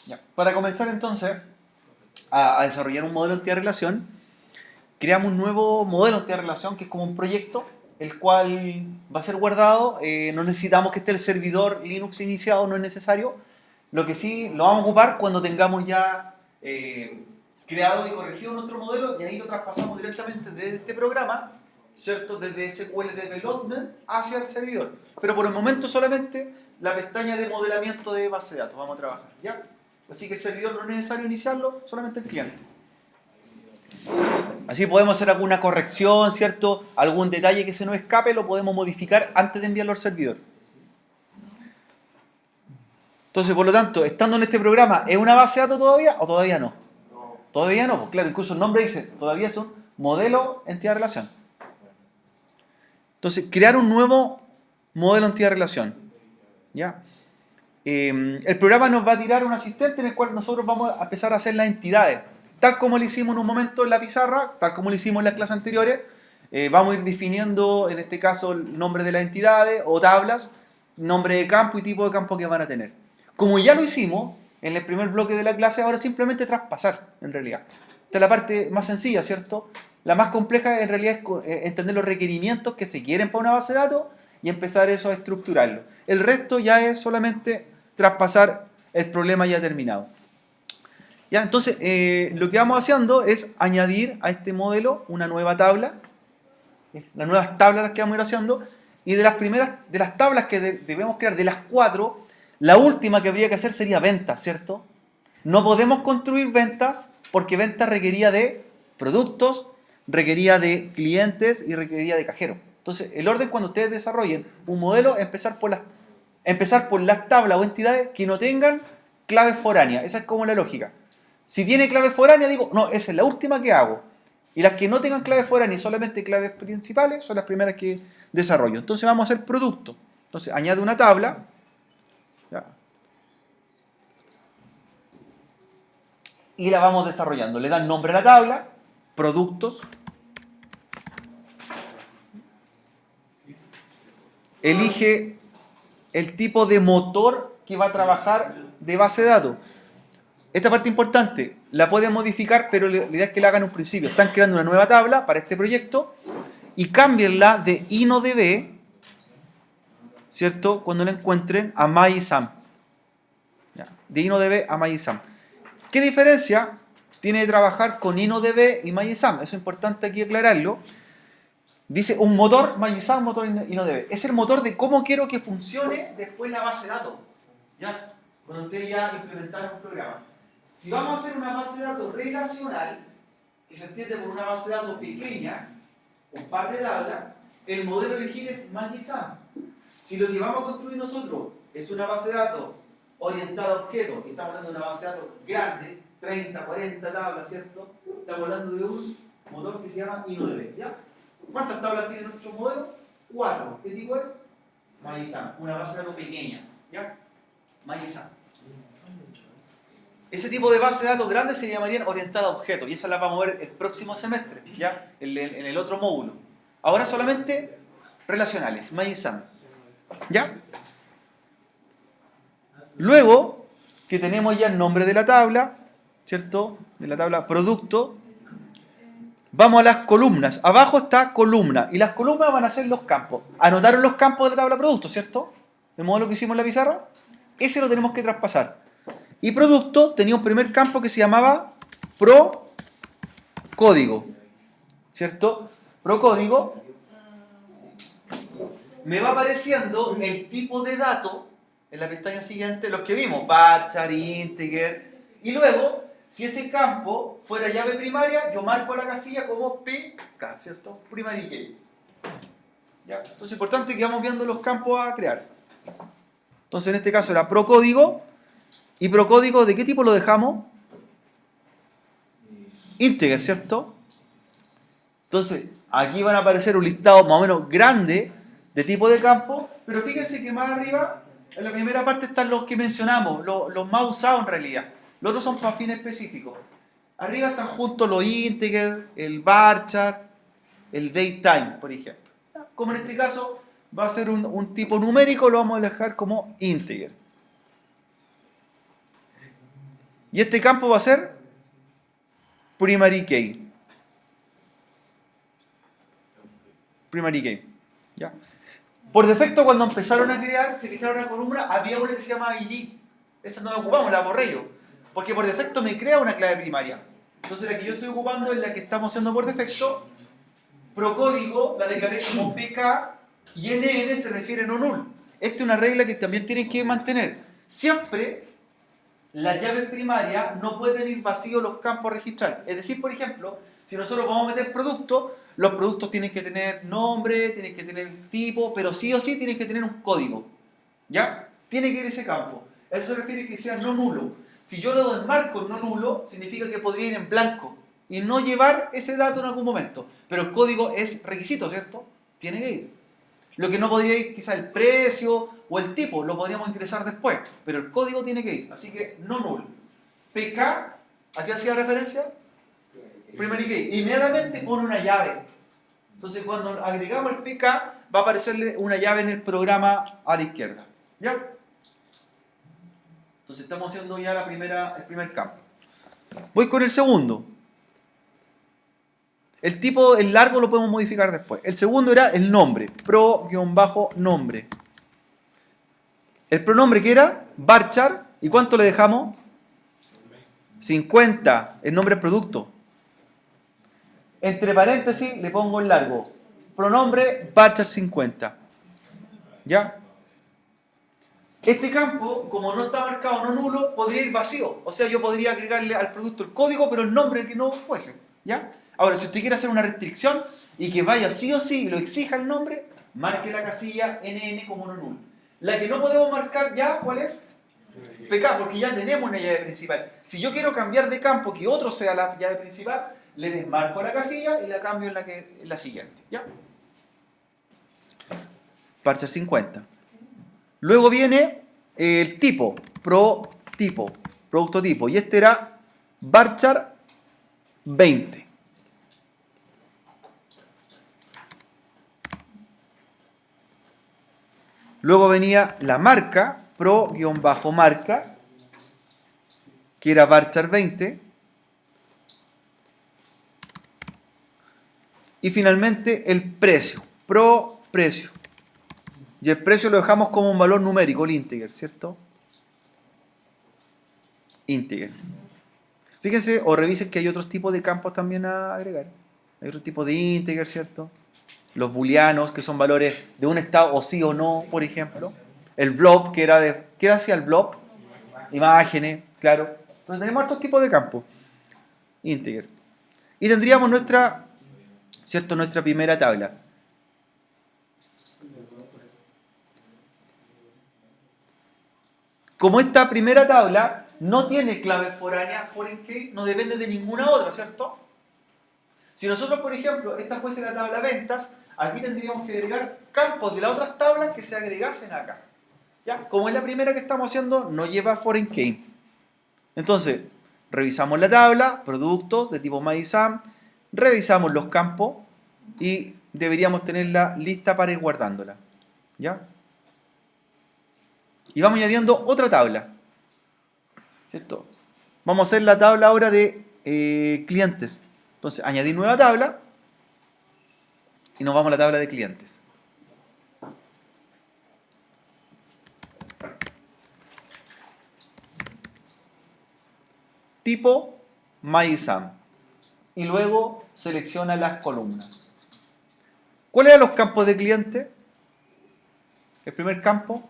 Ya. Para comenzar entonces a desarrollar un modelo de entidad de relación, creamos un nuevo modelo de entidad de relación que es como un proyecto, el cual va a ser guardado. No necesitamos que esté el servidor Linux iniciado, no es necesario. Lo que sí lo vamos a ocupar cuando tengamos ya creado y corregido nuestro modelo, y ahí lo traspasamos directamente desde este programa, ¿cierto? Desde SQL Development hacia el servidor. Pero por el momento solamente la pestaña de modelamiento de base de datos vamos a trabajar, ¿ya? Así que el servidor no es necesario iniciarlo, solamente el cliente. Así podemos hacer alguna corrección, ¿cierto? Algún detalle que se nos escape lo podemos modificar antes de enviarlo al servidor. Entonces, por lo tanto, estando en este programa, ¿es una base de datos todavía o todavía no? Todavía no, pues claro, incluso el nombre dice, todavía es un modelo entidad-relación. Entonces, crear un nuevo modelo entidad-relación. ¿Ya? El programa nos va a tirar un asistente en el cual nosotros vamos a empezar a hacer las entidades. Tal como lo hicimos en un momento en la pizarra, tal como lo hicimos en las clases anteriores, vamos a ir definiendo, en este caso, el nombre de las entidades o tablas, nombre de campo y tipo de campo que van a tener. Como ya lo hicimos en el primer bloque de la clase, ahora simplemente traspasar, en realidad. Esta es la parte más sencilla, ¿cierto? La más compleja en realidad es entender los requerimientos que se quieren para una base de datos y empezar eso a estructurarlo. El resto ya es solamente traspasar el problema ya terminado. ¿Ya? Entonces, lo que vamos haciendo es añadir a este modelo una nueva tabla, las nuevas tablas que vamos a ir haciendo, y de las primeras, de las tablas que debemos crear, de las 4, la última que habría que hacer sería ventas, ¿cierto? No podemos construir ventas porque ventas requería de productos, requería de clientes y requería de cajero. Entonces, el orden cuando ustedes desarrollen un modelo es empezar por las tablas o entidades que no tengan claves foráneas. Esa es como la lógica. Si tiene clave foránea, digo, no, esa es la última que hago. Y las que no tengan clave foránea y solamente claves principales son las primeras que desarrollo. Entonces vamos a hacer producto. Entonces añade una tabla. ¿Ya? Y la vamos desarrollando. Le dan nombre a la tabla, productos. Elige el tipo de motor que va a trabajar de base de datos. Esta parte importante, la pueden modificar, pero la idea es que la hagan en un principio. Están creando una nueva tabla para este proyecto y cámbienla de InnoDB, ¿cierto? Cuando la encuentren a MySam. De InnoDB a MySam. ¿Qué diferencia tiene de trabajar con InnoDB y MySam? Eso es importante aquí aclararlo. Dice un motor MySam, un motor InnoDB. Es el motor de cómo quiero que funcione después la base de datos. ¿Ya? Cuando ustedes ya implementaron un programa. Si vamos a hacer una base de datos relacional, que se entiende por una base de datos pequeña, un par de tablas, el modelo a elegir es MySam. Si lo que vamos a construir nosotros es una base de datos orientada a objetos, y estamos hablando de una base de datos grande, 30, 40 tablas, ¿cierto? Estamos hablando de un motor que se llama InnoDB, ¿ya? ¿Cuántas tablas tiene nuestro modelo? 4. ¿Qué tipo es? MySam, una base de datos pequeña, ¿ya? MySam. Ese tipo de base de datos grandes se llamarían orientada a objetos, y esa la vamos a ver el próximo semestre, ¿ya? En el otro módulo. Ahora solamente relacionales, MySam, ¿ya? Luego que tenemos ya el nombre de la tabla, ¿cierto? De la tabla producto, vamos a las columnas. Abajo está columna, y las columnas van a ser los campos. Anotaron los campos de la tabla producto, ¿cierto? El modelo que hicimos en la pizarra. Ese lo tenemos que traspasar. Y producto tenía un primer campo que se llamaba pro código, ¿cierto? Pro código me va apareciendo el tipo de dato en la pestaña siguiente, los que vimos, varchar, integer, y luego, si ese campo fuera llave primaria, yo marco la casilla como PK, ¿cierto? Primary key. ¿Ya? Entonces es importante que vamos viendo los campos a crear. Entonces en este caso era pro código. ¿Y procódigo de qué tipo lo dejamos? Integer, ¿cierto? Entonces, aquí van a aparecer un listado más o menos grande de tipo de campo, pero fíjense que más arriba, en la primera parte están los que mencionamos, los más usados en realidad. Los otros son para fines específicos. Arriba están juntos los integer, el varchar, el datetime, por ejemplo. Como en este caso va a ser un tipo numérico, lo vamos a dejar como integer. Y este campo va a ser primary key. Primary key. ¿Ya? Por defecto, cuando empezaron a crear, se fijaron una columna, había una que se llama ID. Esa no la ocupamos, la borré yo. Porque por defecto me crea una clave primaria. Entonces la que yo estoy ocupando es la que estamos haciendo por defecto. Procódigo la declaré como PK y NN se refiere a no null. Esta es una regla que también tienen que mantener. Siempre las llaves primarias no pueden ir vacíos los campos a registrar. Es decir, por ejemplo, si nosotros vamos a meter productos, los productos tienen que tener nombre, tienen que tener tipo, pero sí o sí tienen que tener un código. ¿Ya? Tiene que ir ese campo. Eso se refiere a que sea no nulo. Si yo lo desmarco en no nulo, significa que podría ir en blanco y no llevar ese dato en algún momento. Pero el código es requisito, ¿cierto? Tiene que ir. Lo que no podría ir quizá el precio o el tipo, lo podríamos ingresar después, pero el código tiene que ir. Así que no null. PK, ¿a qué hacía referencia? Primary key. Inmediatamente pone una llave. Entonces cuando agregamos el PK va a aparecerle una llave en el programa a la izquierda. ¿Ya? Entonces estamos haciendo ya el primer campo. Voy con el segundo. El tipo, el largo lo podemos modificar después. El segundo era el nombre. Pro-nombre. El pronombre que era varchar. ¿Y cuánto le dejamos? 50. El nombre es producto. Entre paréntesis le pongo el largo. Pronombre varchar 50. ¿Ya? Este campo, como no está marcado no nulo, podría ir vacío. O sea, yo podría agregarle al producto el código, pero el nombre que no fuese. ¿Ya? Ahora, si usted quiere hacer una restricción y que vaya sí o sí y lo exija el nombre, marque la casilla NN como no nulo. La que no podemos marcar ya, ¿cuál es? PK, porque ya tenemos una llave principal. Si yo quiero cambiar de campo, que otro sea la llave principal, le desmarco la casilla y la cambio en la siguiente. ¿Ya? Parche 50. Luego viene el tipo, producto tipo. Y este era varchar 20. Luego venía la marca, pro-marca, que era varchar 20. Y finalmente el precio, pro-precio. Y el precio lo dejamos como un valor numérico, el integer, ¿cierto? Integer. Fíjense o revisen que hay otros tipos de campos también a agregar. Hay otro tipo de integer, ¿cierto? Los booleanos, que son valores de un estado o sí o no, por ejemplo. El blob, ¿qué hacía el blob? Imágenes, claro. Entonces tenemos estos tipos de campos. Integer. Y tendríamos nuestra primera tabla. Como esta primera tabla no tiene clave foránea, foreign key, no depende de ninguna otra, ¿cierto? Si nosotros, por ejemplo, esta fuese la tabla ventas, aquí tendríamos que agregar campos de las otras tablas que se agregasen acá. ¿Ya? Como es la primera que estamos haciendo, no lleva foreign key. Entonces, revisamos la tabla, productos de tipo MySum, revisamos los campos y deberíamos tenerla lista para ir guardándola. ¿Ya? Y vamos añadiendo otra tabla. ¿Cierto? Vamos a hacer la tabla ahora de clientes. Entonces, añadir nueva tabla y nos vamos a la tabla de clientes. Tipo MySum. Y luego selecciona las columnas. ¿Cuáles eran los campos de cliente? El primer campo.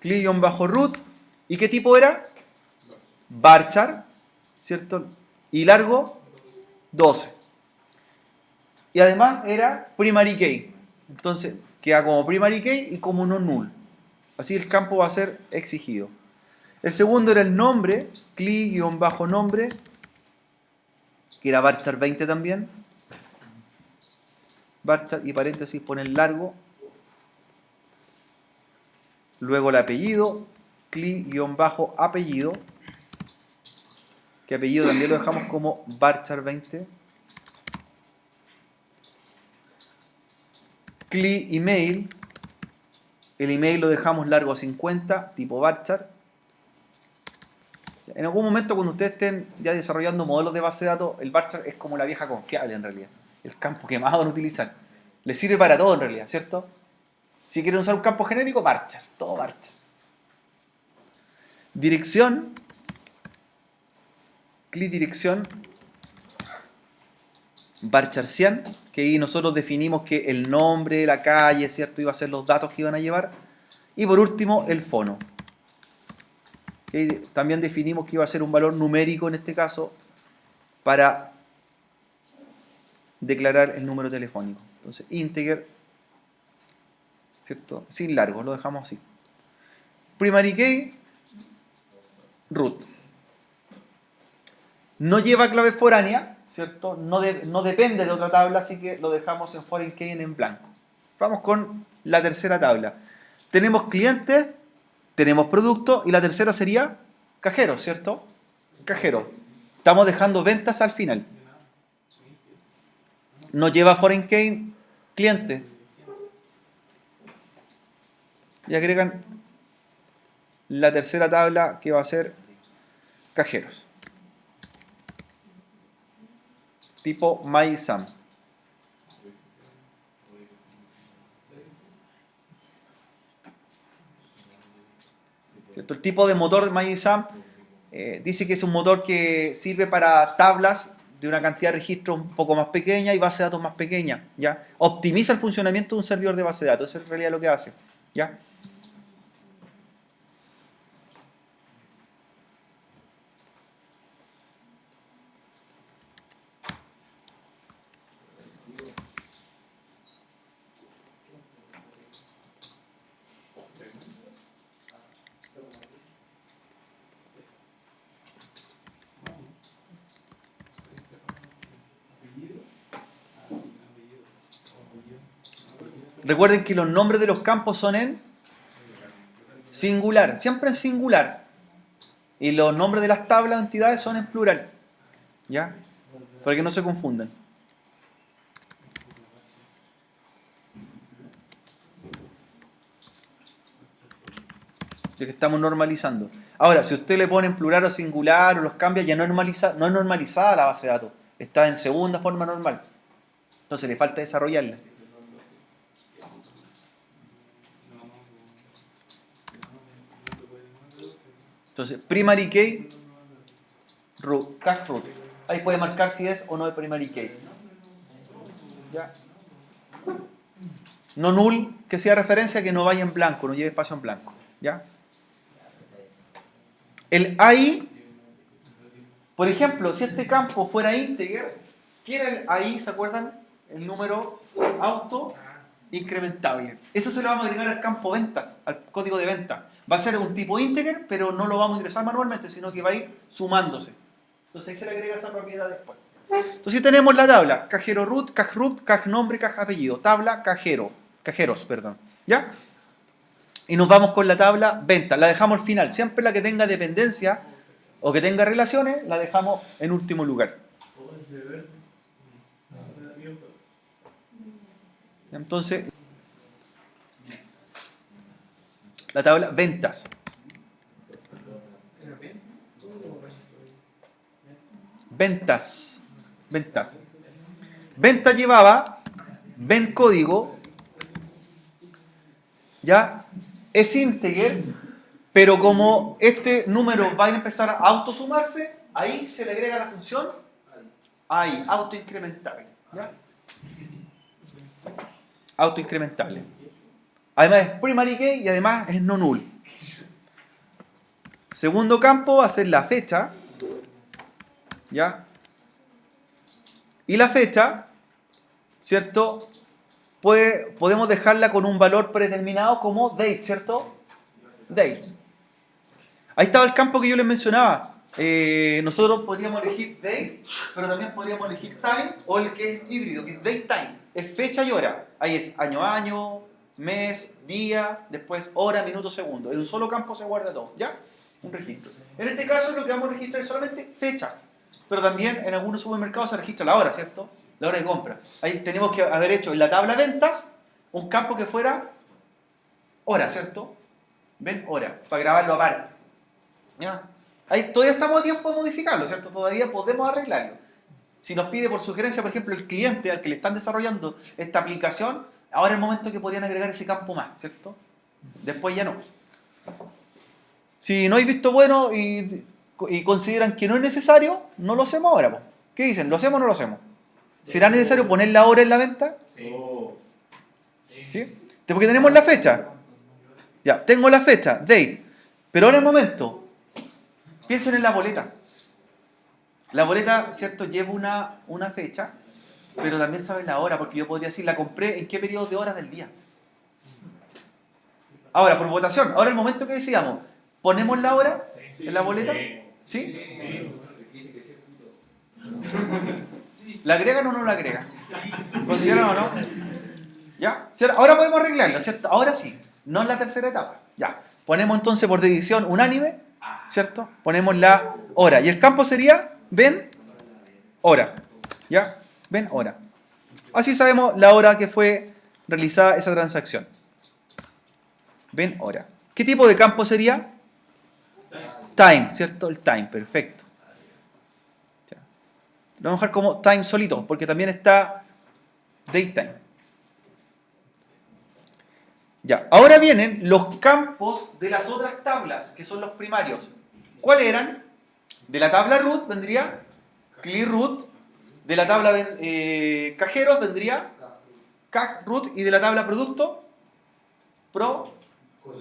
CLI-root. ¿Y qué tipo era? Varchar, ¿cierto? Y largo, 12. Y además era primary key. Entonces queda como primary key y como no null. Así el campo va a ser exigido. El segundo era el nombre, CLI-nombre, que era varchar 20 también. Varchar y paréntesis ponen largo. Luego el apellido, CLI-apellido, que apellido también lo dejamos como varchar 20. CLI-email, el email lo dejamos largo a 50, tipo varchar. En algún momento cuando ustedes estén ya desarrollando modelos de base de datos, el bar chart es como la vieja confiable en realidad. El campo que más van a utilizar. Les sirve para todo en realidad, ¿cierto? Si quieren usar un campo genérico, bar chart, todo bar chart. Dirección, clic dirección, varcharcian, que ahí nosotros definimos que el nombre, la calle, ¿cierto? Iba a ser los datos que iban a llevar. Y por último, el fono. Que también definimos que iba a ser un valor numérico en este caso para declarar el número telefónico. Entonces, integer, ¿cierto? Sin largo, lo dejamos así. Primary key, root. No lleva clave foránea, ¿cierto? No depende de otra tabla, así que lo dejamos en foreign key en blanco. Vamos con la tercera tabla. Tenemos clientes, tenemos producto y la tercera sería cajero, ¿cierto? Cajero. Estamos dejando ventas al final. No lleva foreign key, cliente. Y agregan la tercera tabla que va a ser cajeros. Tipo MySum. ¿Cierto? El tipo de motor de MySum dice que es un motor que sirve para tablas de una cantidad de registros un poco más pequeña y base de datos más pequeña, ¿ya? Optimiza el funcionamiento de un servidor de base de datos, eso es en realidad lo que hace, ¿ya? Recuerden que los nombres de los campos son en singular, siempre en singular. Y los nombres de las tablas o entidades son en plural, ¿ya? Para que no se confundan. Ya que estamos normalizando. Ahora, si usted le pone en plural o singular o los cambia, ya no es normalizada la base de datos. Está en segunda forma normal. Entonces le falta desarrollarla. Entonces, primary key, root, cache root. Ahí puede marcar si es o no el primary key. ¿Ya? No null, que sea referencia, que no vaya en blanco, no lleve espacio en blanco. ¿Ya? El AI, por ejemplo, si este campo fuera integer, ¿qué era el AI? ¿Se acuerdan? El número auto incrementable. Eso se lo vamos a agregar al campo ventas, al código de venta. Va a ser un tipo integer, pero no lo vamos a ingresar manualmente, sino que va a ir sumándose. Entonces ahí se le agrega esa propiedad después. Entonces tenemos la tabla, cajero root, caj nombre, caj apellido. Tabla, cajeros, perdón. ¿Ya? Y nos vamos con la tabla venta. La dejamos al final. Siempre la que tenga dependencia o que tenga relaciones, la dejamos en último lugar. Entonces, la tabla ventas. Ventas. Venta llevaba ven código, ya es integer, pero como este número va a empezar a autosumarse, ahí se le agrega la función ahí, autoincrementable. ¿Ya? Autoincrementable. Además es primary key y además es no null. Segundo campo va a ser la fecha. ¿Ya? Y la fecha, ¿cierto? Podemos dejarla con un valor predeterminado como date, ¿cierto? Date. Ahí estaba el campo que yo les mencionaba. Nosotros podríamos elegir date, pero también podríamos elegir time o el que es híbrido, que es date time. Es fecha y hora. Ahí es año, mes, día, después hora, minuto, segundo. En un solo campo se guarda todo, ¿ya? Un registro. En este caso lo que vamos a registrar es solamente fecha. Pero también en algunos supermercados se registra la hora, ¿cierto? La hora de compra. Ahí tenemos que haber hecho en la tabla ventas un campo que fuera hora, ¿cierto? ¿Ven? Hora, para grabarlo aparte. ¿Ya? Ahí todavía estamos a tiempo de modificarlo, ¿cierto? Todavía podemos arreglarlo. Si nos pide por sugerencia, por ejemplo, el cliente al que le están desarrollando esta aplicación, ahora es el momento que podrían agregar ese campo más, ¿cierto? Después ya no. Si no hay visto bueno y consideran que no es necesario, no lo hacemos ahora, po. ¿Qué dicen? ¿Lo hacemos o no lo hacemos? ¿Será necesario poner la hora en la venta? ¿Sí? Porque tenemos la fecha. Ya, tengo la fecha, date. Pero ahora es el momento. Piensen en la boleta. La boleta, ¿cierto? Lleva una fecha, pero también sabe la hora, porque yo podría decir, la compré en qué periodo de horas del día. Ahora, por votación. Ahora es el momento que decíamos, ¿ponemos la hora en la boleta? ¿Sí? ¿La agregan o no la agregan? ¿Consideran o no? ¿Ya? Ahora podemos arreglarlo, ¿cierto? Ahora sí, no en la tercera etapa. Ya. Ponemos entonces por división unánime, ¿cierto? Ponemos la hora. Y el campo sería, ven, hora. ¿Ya? Ven, hora. Así sabemos la hora que fue realizada esa transacción. Ven, hora. ¿Qué tipo de campo sería? Time, ¿cierto? El time, perfecto. Ya. Lo vamos a dejar como time solito, porque también está datetime. Ya, ahora vienen los campos de las otras tablas, que son los primarios. ¿Cuáles eran? De la tabla root vendría clear root, de la tabla cajeros vendría cag root y de la tabla producto pro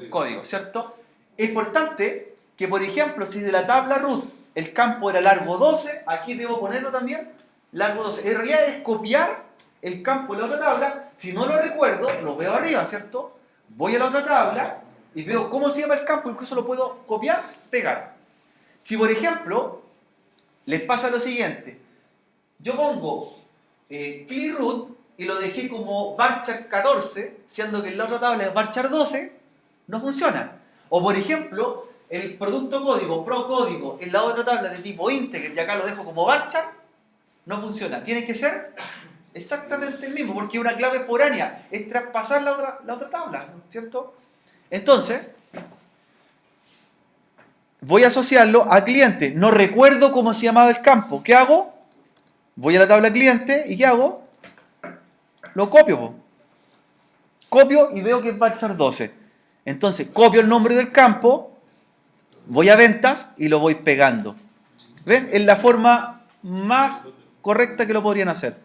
código, ¿cierto? Es importante que, por ejemplo, si de la tabla root el campo era largo 12, aquí debo ponerlo también largo 12. En realidad es copiar el campo de la otra tabla. Si no lo recuerdo, lo veo arriba, ¿cierto? Voy a la otra tabla y veo cómo se llama el campo, incluso lo puedo copiar, pegar. Si, por ejemplo, les pasa lo siguiente, yo pongo clear root y lo dejé como varchar 14, siendo que en la otra tabla es varchar 12, no funciona. O, por ejemplo, el producto código, pro código, en la otra tabla de tipo integer, y acá lo dejo como varchar, no funciona. Tiene que ser exactamente el mismo, porque una clave foránea es traspasar la otra tabla, ¿cierto? Entonces, voy a asociarlo a cliente. No recuerdo cómo se llamaba el campo. ¿Qué hago? Voy a la tabla cliente y ¿qué hago? Lo copio, po. Copio y veo que es varchar 12. Entonces, copio el nombre del campo, voy a ventas y lo voy pegando. ¿Ven? Es la forma más correcta que lo podrían hacer.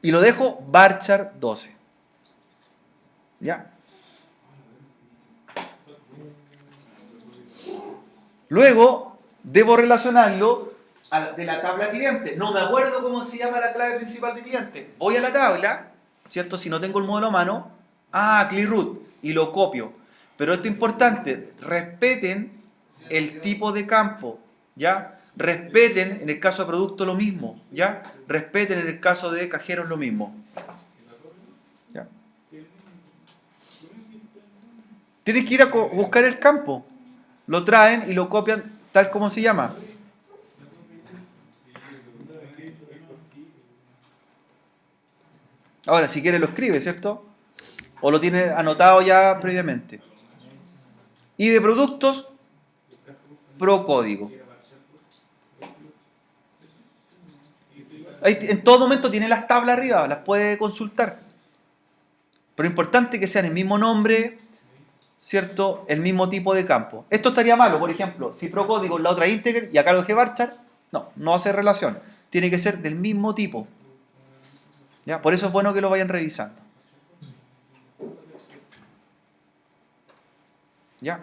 Y lo dejo varchar 12. ¿Ya? Luego, debo relacionarlo de la tabla cliente. No me acuerdo cómo se llama la clave principal de cliente. Voy a la tabla, ¿cierto? Si no tengo el modelo a mano, clear root, y lo copio. Pero esto es importante, respeten el tipo de campo, ¿ya? Respeten en el caso de producto lo mismo, ¿ya? Respeten en el caso de cajeros lo mismo. ¿Ya? Tienes que ir a buscar el campo. Lo traen y lo copian tal como se llama. Ahora, si quiere lo escribe, ¿cierto? O lo tiene anotado ya previamente. Y de productos, pro código. Ahí, en todo momento tiene las tablas arriba, las puede consultar. Pero es importante que sean el mismo nombre, ¿cierto? El mismo tipo de campo. Esto estaría malo, por ejemplo, si pro código es la otra integer y acá lo dejé varchar, no hace relación. Tiene que ser del mismo tipo. ¿Ya? Por eso es bueno que lo vayan revisando. ¿Ya?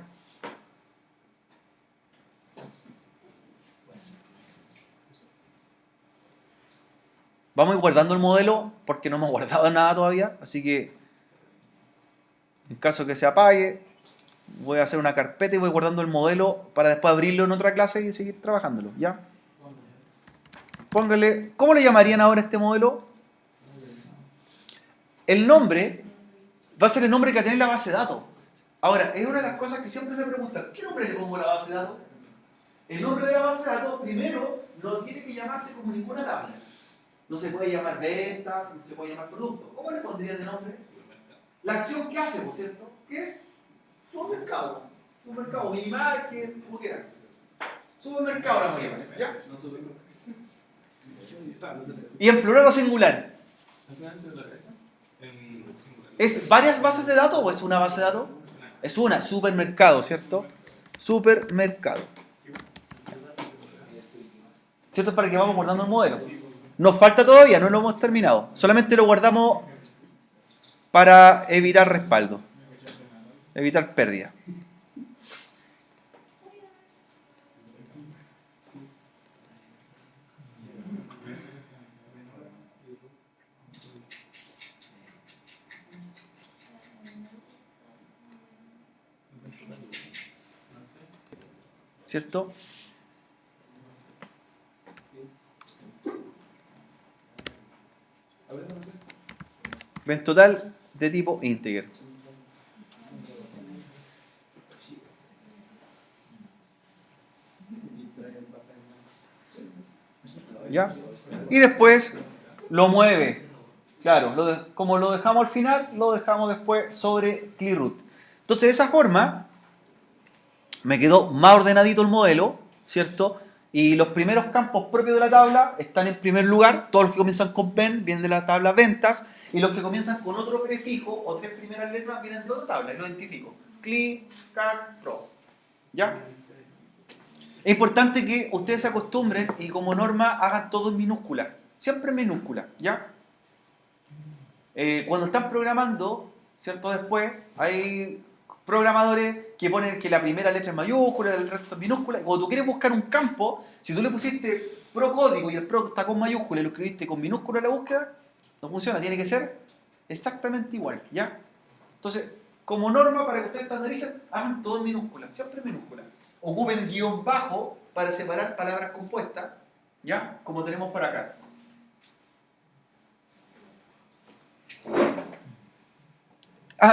Vamos a ir guardando el modelo porque no hemos guardado nada todavía, así que en caso que se apague, voy a hacer una carpeta y voy guardando el modelo para después abrirlo en otra clase y seguir trabajándolo, ¿ya? Póngale, ¿cómo le llamarían ahora a este modelo? El nombre va a ser el nombre que tiene la base de datos. Ahora, es una de las cosas que siempre se preguntan, ¿qué nombre le pongo a la base de datos? El nombre de la base de datos, primero, no tiene que llamarse como ninguna tabla. No se puede llamar venta, no se puede llamar producto. ¿Cómo le pondrían de nombre? La acción que hace, ¿por cierto? ¿Qué es? Supermercado. Supermercado, minimarket, como quieran. Supermercado la vamos a llamar, ¿ya? Y en plural o singular. ¿Es varias bases de datos o es una base de datos? Es una, supermercado, ¿cierto? Supermercado. ¿Cierto? Para que vamos guardando el modelo. Nos falta todavía, no lo hemos terminado. Solamente lo guardamos para evitar respaldo. Evitar pérdida. ¿Cierto? Ven total de tipo integer. ¿Ya? Y después lo mueve. Claro, como lo dejamos al final, lo dejamos después sobre clearroot. Entonces de esa forma me quedó más ordenadito el modelo, ¿cierto? Y los primeros campos propios de la tabla están en primer lugar. Todos los que comienzan con ven vienen de la tabla ventas. Y los que comienzan con otro prefijo o 3 primeras letras vienen de otra tabla. Y lo identifico. CLI, CAC, PRO. ¿Ya? Es importante que ustedes se acostumbren y como norma hagan todo en minúscula. Siempre en minúscula. ¿Ya? Cuando están programando, ¿cierto? Después hay programadores que ponen que la primera letra es mayúscula, el resto es minúscula. Cuando tú quieres buscar un campo, si tú le pusiste pro código y el pro está con mayúscula y lo escribiste con minúscula en la búsqueda, no funciona, tiene que ser exactamente igual, ¿ya? Entonces, como norma para que ustedes estandaricen, hagan todo en minúscula, siempre en minúscula. Ocupen el guión bajo para separar palabras compuestas, ¿ya? Como tenemos por acá.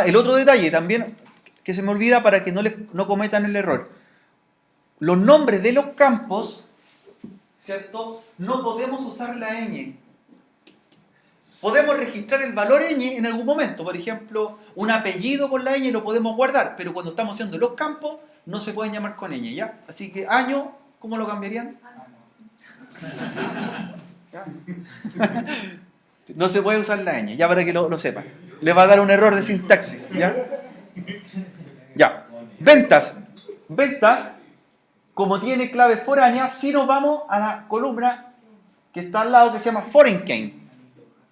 El otro detalle también que se me olvida para que no cometan el error. Los nombres de los campos, ¿cierto? No podemos usar la ñ. Podemos registrar el valor ñ en algún momento. Por ejemplo, un apellido con la ñ lo podemos guardar, pero cuando estamos haciendo los campos no se pueden llamar con ñ, ¿ya? Así que año, ¿cómo lo cambiarían? ¿Ya? No se puede usar la ñ, ya para que lo sepan. Les va a dar un error de sintaxis, ¿ya? Ya. Ventas. Ventas, como tiene clave foránea, si nos vamos a la columna que está al lado que se llama foreign key.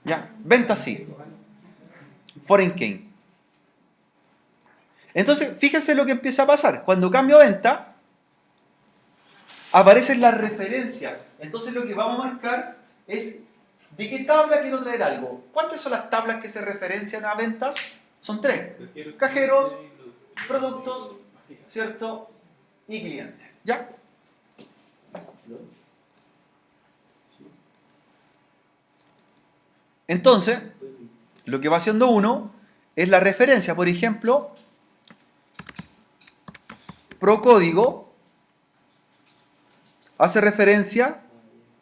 ¿Ya? Ventas sí. Foreign key. Entonces, fíjense lo que empieza a pasar. Cuando cambio a venta, aparecen las referencias. Entonces lo que vamos a marcar es ¿de qué tabla quiero traer algo? ¿Cuántas son las tablas que se referencian a ventas? Son 3. Cajeros, productos, ¿cierto? Y clientes. ¿Ya? Entonces, lo que va haciendo uno es la referencia. Por ejemplo, ProCódigo hace referencia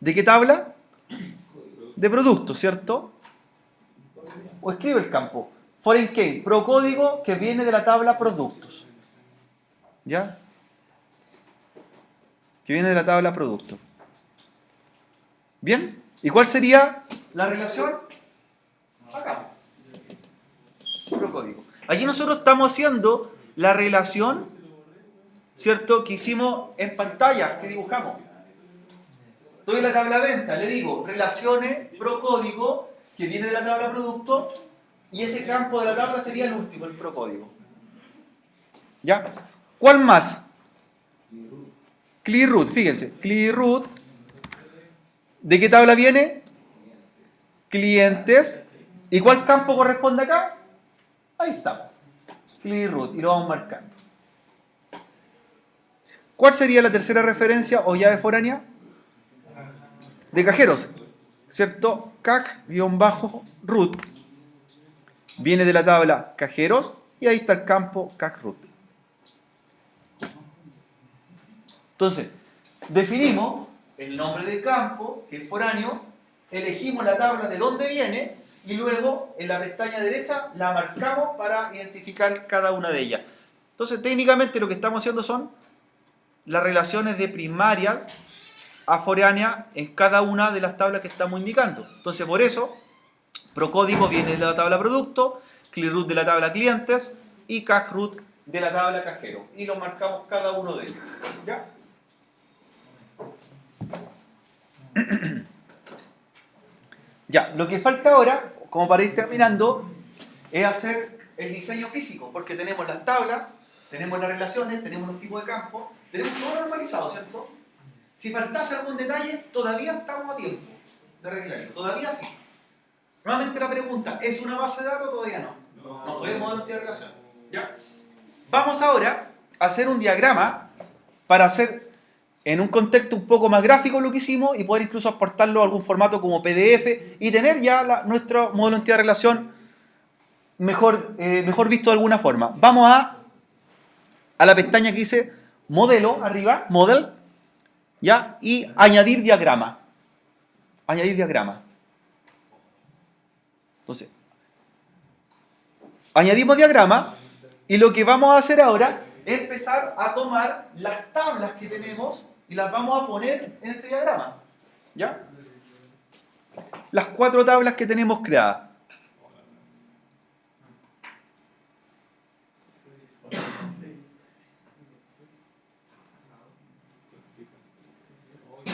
¿de qué tabla? De productos, ¿cierto? O escribe el campo. Foreign key, ProCódigo que viene de la tabla productos. ¿Ya? Que viene de la tabla productos. ¿Bien? ¿Y cuál sería la relación? Acá. ProCódigo. Aquí nosotros estamos haciendo la relación, ¿cierto? Que hicimos en pantalla, que dibujamos. Estoy en la tabla venta, le digo relaciones ProCódigo que viene de la tabla producto y ese campo de la tabla sería el último, el ProCódigo. ¿Ya? ¿Cuál más? ClearRoot, fíjense, ClearRoot. ¿De qué tabla viene? Clientes. ¿Y cuál campo corresponde acá? Ahí está. ClearRoot y lo vamos marcando. ¿Cuál sería la tercera referencia o llave foránea? De cajeros, ¿cierto? CAC-root viene de la tabla cajeros y ahí está el campo CAC-root. Entonces, definimos el nombre del campo, que es foráneo, elegimos la tabla de dónde viene y luego en la pestaña derecha la marcamos para identificar cada una de ellas. Entonces, técnicamente lo que estamos haciendo son las relaciones de primarias a foráneas en cada una de las tablas que estamos indicando. Entonces, por eso, Procódigo viene de la tabla producto, ClearRoot de la tabla clientes y CashRoot de la tabla cajero. Y lo marcamos cada uno de ellos. ¿Ya? Ya, lo que falta ahora, como para ir terminando, es hacer el diseño físico, porque tenemos las tablas, tenemos las relaciones, tenemos los tipos de campo, tenemos todo normalizado, ¿cierto? Si faltase algún detalle, todavía estamos a tiempo de arreglarlo, todavía sí. Nuevamente la pregunta, ¿es una base de datos? Todavía no. No, todavía es modelo de relación. ¿Ya? Vamos ahora a hacer un diagrama para hacer en un contexto un poco más gráfico lo que hicimos y poder incluso exportarlo a algún formato como PDF y tener ya nuestro modelo de entidad de relación mejor visto de alguna forma. Vamos a la pestaña que dice modelo, arriba, model, ¿ya? Y añadir diagrama. Añadir diagrama. Entonces, añadimos diagrama y lo que vamos a hacer ahora es empezar a tomar las tablas que tenemos y las vamos a poner en este diagrama. ¿Ya? Las 4 tablas que tenemos creadas.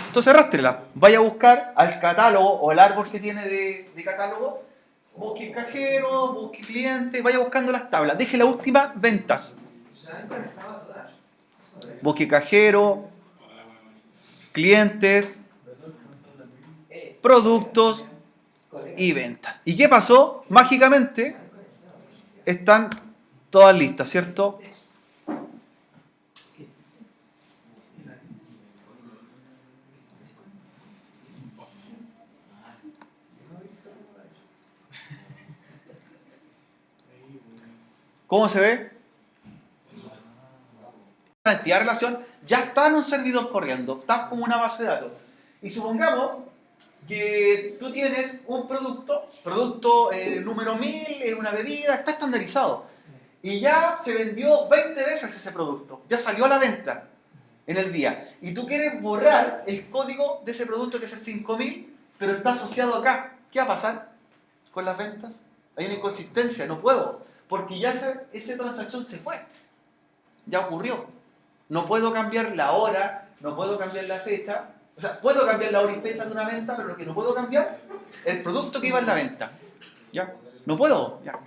Entonces arrástrela. Vaya a buscar al catálogo o el árbol que tiene de catálogo. Busque cajero, busque cliente, vaya buscando las tablas. Deje la última, ventas. Busque cajero, clientes, productos y ventas. ¿Y qué pasó? Mágicamente están todas listas, ¿cierto? ¿Cómo se ve? La entidad de relación ya está en un servidor corriendo, está como una base de datos. Y supongamos que tú tienes un producto número 1000, es una bebida, está estandarizado. Y ya se vendió 20 veces ese producto, ya salió a la venta en el día. Y tú quieres borrar el código de ese producto que es el 5000, pero está asociado acá. ¿Qué va a pasar con las ventas? Hay una inconsistencia, no puedo, porque ya esa transacción se fue, ya ocurrió. No puedo cambiar la hora, no puedo cambiar la fecha. O sea, puedo cambiar la hora y fecha de una venta, pero lo que no puedo cambiar es el producto que iba en la venta. ¿Ya? No puedo. ¿Ya?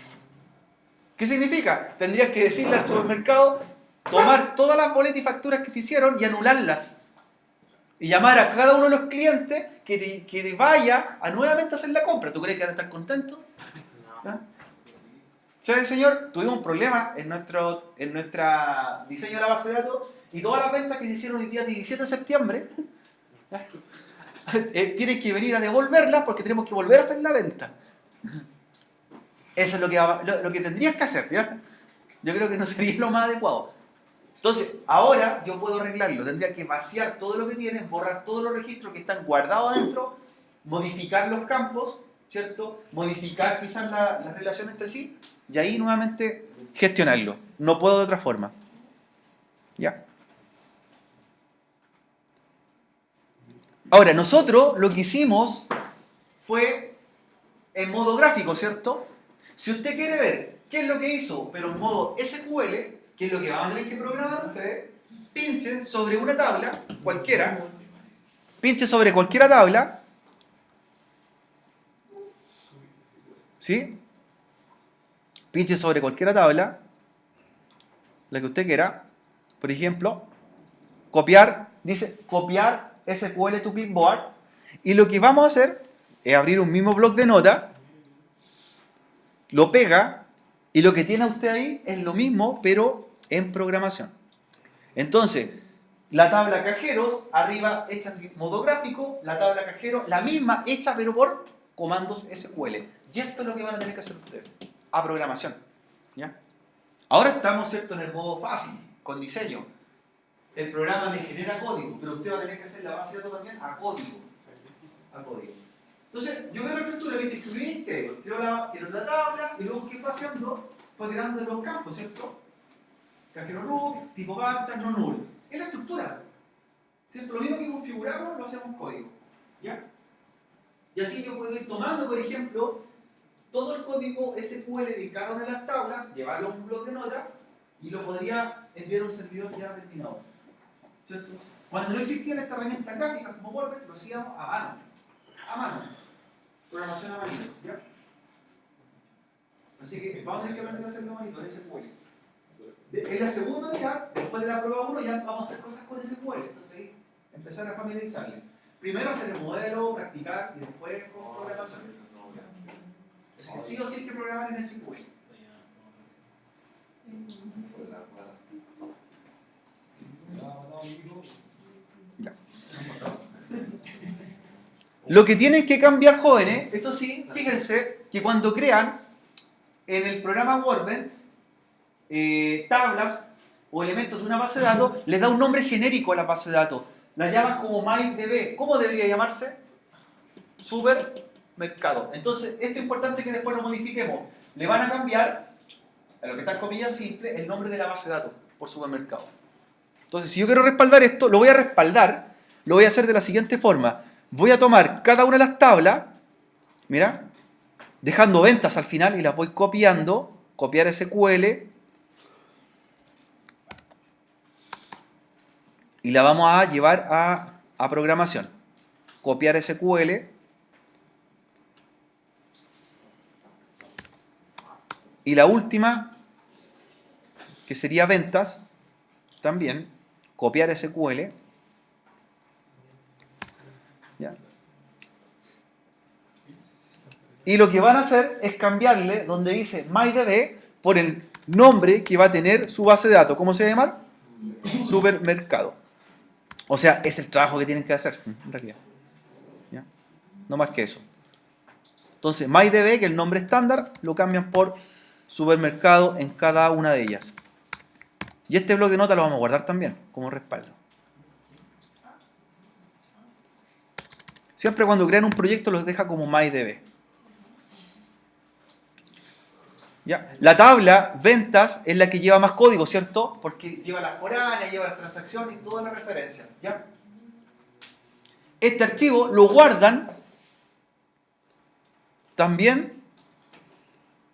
¿Qué significa? Tendrías que decirle al supermercado, tomar todas las boletas y facturas que se hicieron y anularlas. Y llamar a cada uno de los clientes que te vaya a nuevamente hacer la compra. ¿Tú crees que van a estar contentos? ¿Ya? ¿Sabe, señor? Tuvimos un problema en nuestro diseño de la base de datos y todas las ventas que se hicieron el día 17 de septiembre tienen que venir a devolverlas porque tenemos que volver a hacer la venta. Eso es lo que tendrías que hacer, ¿ya? Yo creo que no sería lo más adecuado. Entonces, ahora yo puedo arreglarlo. Tendría que vaciar todo lo que tienes, borrar todos los registros que están guardados adentro, modificar los campos, ¿cierto? Modificar quizás las relaciones entre sí y ahí nuevamente gestionarlo. No puedo de otra forma. ¿Ya? Ahora, nosotros lo que hicimos fue en modo gráfico, ¿cierto? Si usted quiere ver qué es lo que hizo, pero en modo SQL, que es lo que van a tener que programar ustedes, pinchen sobre una tabla, cualquiera, pinche sobre cualquier tabla, ¿sí? Pinche sobre cualquier tabla, la que usted quiera, por ejemplo, copiar, dice copiar SQL to clipboard, y lo que vamos a hacer es abrir un mismo bloc de notas, lo pega, y lo que tiene usted ahí es lo mismo, pero en programación. Entonces, la tabla cajeros, arriba hecha en modo gráfico, la tabla cajero, la misma hecha pero por comandos SQL. Y esto es lo que van a tener que hacer ustedes, a programación. ¿Ya? Ahora estamos, ¿cierto?, en el modo fácil, con diseño. El programa me genera código, pero usted va a tener que hacer la base de datos también a código. A código. Entonces, yo veo la estructura, me dice escribiste, quiero la tabla, y luego, ¿qué fue haciendo? Fue creando los campos, ¿cierto? cajero root, tipo varchar, no null. Es la estructura. ¿Cierto? Lo mismo que configuramos lo hacemos en código. ¿Ya? Y así yo puedo ir tomando, por ejemplo, todo el código SQL de cada una de las tablas, llevarlo a un bloque de notas y lo podría enviar a un servidor ya terminado. ¿Cierto? Cuando no existían estas herramientas gráficas como WordPress, lo hacíamos a mano. A mano. Programación a manito. ¿Ya? Así que vamos a tener que aprender a hacerlo a manito en SQL. En la segunda unidad, después de la prueba 1, ya vamos a hacer cosas con SQL. Entonces ahí empezar a familiarizarle. Primero hacer el modelo, practicar y después con programación. Así que sí o sí hay que programar en SQL. Ya. Lo que tienen que cambiar, jóvenes, eso sí, fíjense que cuando crean en el programa Workbench tablas o elementos de una base de datos, les da un nombre genérico a la base de datos. La llaman como MyDB. ¿Cómo debería llamarse? Supermercado. Entonces, esto es importante que después lo modifiquemos. Le van a cambiar, a lo que está en comillas simple, el nombre de la base de datos por supermercado. Entonces, si yo quiero respaldar esto, lo voy a respaldar, lo voy a hacer de la siguiente forma. Voy a tomar cada una de las tablas, mira, dejando ventas al final y las voy copiando, copiar SQL, y la vamos a llevar a programación. Copiar SQL. Y la última, que sería ventas, también copiar SQL. ¿Ya? Y lo que van a hacer es cambiarle donde dice MyDB por el nombre que va a tener su base de datos. ¿Cómo se va a llamar? Supermercado. O sea, es el trabajo que tienen que hacer, en realidad. ¿Ya? No más que eso. Entonces, MyDB, que es el nombre estándar, lo cambian por supermercado en cada una de ellas. Y este bloque de notas lo vamos a guardar también, como respaldo. Siempre cuando crean un proyecto los deja como MyDB. ¿Ya? La tabla ventas es la que lleva más código, ¿cierto? Porque lleva las foráneas, lleva las transacciones y todas las referencias. ¿Ya? Este archivo lo guardan también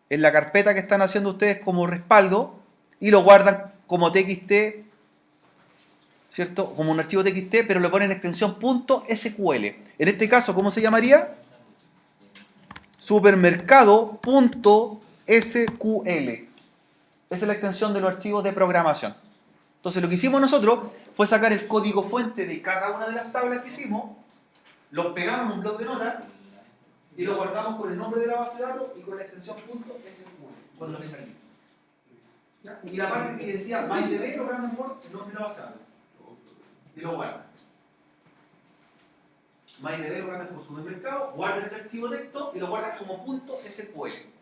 en la carpeta que están haciendo ustedes como respaldo y lo guardan como TXT, ¿cierto? Como un archivo TXT, pero le ponen extensión .sql. En este caso, ¿cómo se llamaría? Supermercado.sql. Esa es la extensión de los archivos de programación. Entonces lo que hicimos nosotros fue sacar el código fuente de cada una de las tablas que hicimos, los pegamos en un bloc de notas y lo guardamos con el nombre de la base de datos y con la extensión .sql cuando lo tengan listo. Y la parte que decía MyDB lo pegamos por el nombre de la base de datos y lo guardan. MyDB lo guardan por supermercado, guardan el archivo texto y lo guardan como .sql.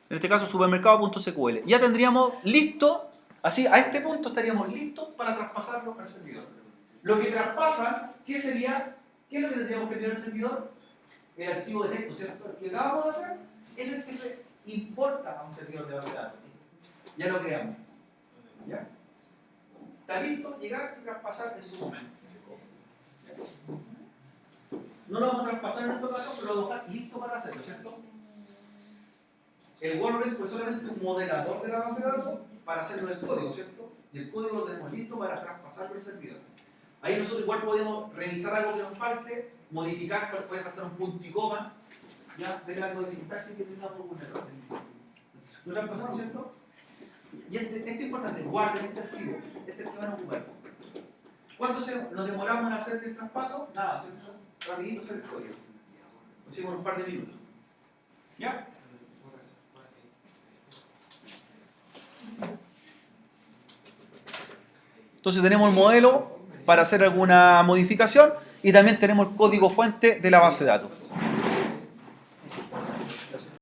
En este caso supermercado.sql. Ya tendríamos listo, así a este punto estaríamos listos para traspasarlo al servidor. Lo que traspasan, ¿qué sería? ¿Qué es lo que tendríamos que enviar al servidor? El archivo de texto, ¿cierto? El que acabamos de hacer es el que se importa a un servidor de base de datos. Ya lo creamos. ¿Ya? Está listo llegar y traspasar en su momento. ¿Ya? No lo vamos a traspasar en esta ocasión, pero lo vamos a dejar listo para hacerlo, ¿cierto? El Workbench fue solamente un modelador de la base de datos para hacerlo en el código, ¿cierto? Y el código lo tenemos listo para traspasarlo al servidor. Ahí nosotros igual podemos revisar algo que nos falte, modificar, puede faltar un punto y coma, ya, ver algo de sintaxis que tengamos algún error. ¿Lo traspasamos, cierto? Y esto es importante, guarden este archivo, este es el que van a ocupar. ¿Cuánto nos demoramos en hacer el traspaso? Nada, ¿cierto? Rapidito hacer el código. Lo hicimos en un par de minutos. ¿Ya? Entonces tenemos el modelo para hacer alguna modificación y también tenemos el código fuente de la base de datos.